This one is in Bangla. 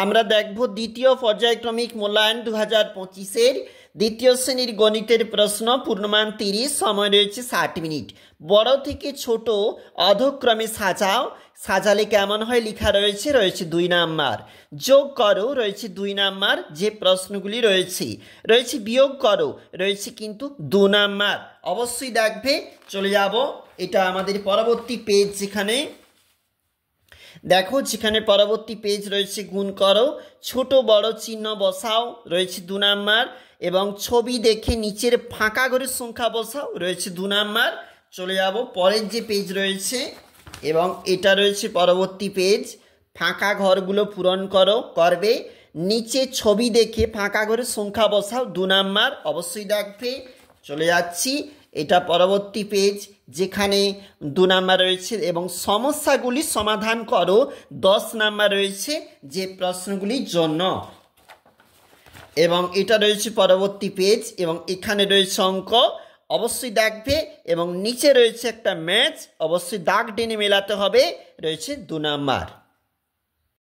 আমরা দেখব দ্বিতীয় পর্যায়ক্রমিক মূল্যায়ন 2025-এর দ্বিতীয় শ্রেণীর গণিতের প্রশ্ন। পূর্ণমান 30, সময় রয়েছে 60 মিনিট। বড় থেকে ছোট অধক্রমে সাজাও, সাজালে কেমন হয় লেখা রয়েছে 2 নাম্বার। যোগ করো রয়েছে 2 নাম্বার, যে প্রশ্নগুলি রয়েছে বিয়োগ করো রয়েছে কিন্তু 2 নাম্বার। অবশ্যই দেখবে। চলে যাব, এটা আমাদের পরবর্তী পেজ। যেখানে দেখো, যেখানে পরবর্তী পেজ রয়েছে গুণ করো, ছোট বড় চিহ্ন বসাও রয়েছে 2 নাম্বার, এবং ছবি দেখে নিচের ফাঁকা ঘরের সংখ্যা বসাও রয়েছে 2 নাম্বার। চলে যাব পরের যে পেজ রয়েছে, এবং এটা রয়েছে পরবর্তী পেজ। ফাঁকা ঘরগুলো পূরণ করবে, নিচে ছবি দেখে ফাঁকা ঘরের সংখ্যা বসাও 2 নাম্বার। অবশ্যই দেখবে। চলে যাচ্ছি, এটা পরবর্তী পেজ, যেখানে 2 নাম্বার রয়েছে, এবং সমস্যাগুলি সমাধান করো 10 নাম্বার রয়েছে যে প্রশ্নগুলির জন্য। এবং এটা রয়েছে পরবর্তী পেজ, এবং এখানে রয়েছে অঙ্ক। অবশ্যই দেখবে। এবং নিচে রয়েছে একটা ম্যাচ, অবশ্যই দাগ টেনে মেলাতে হবে, রয়েছে 2 নাম্বার।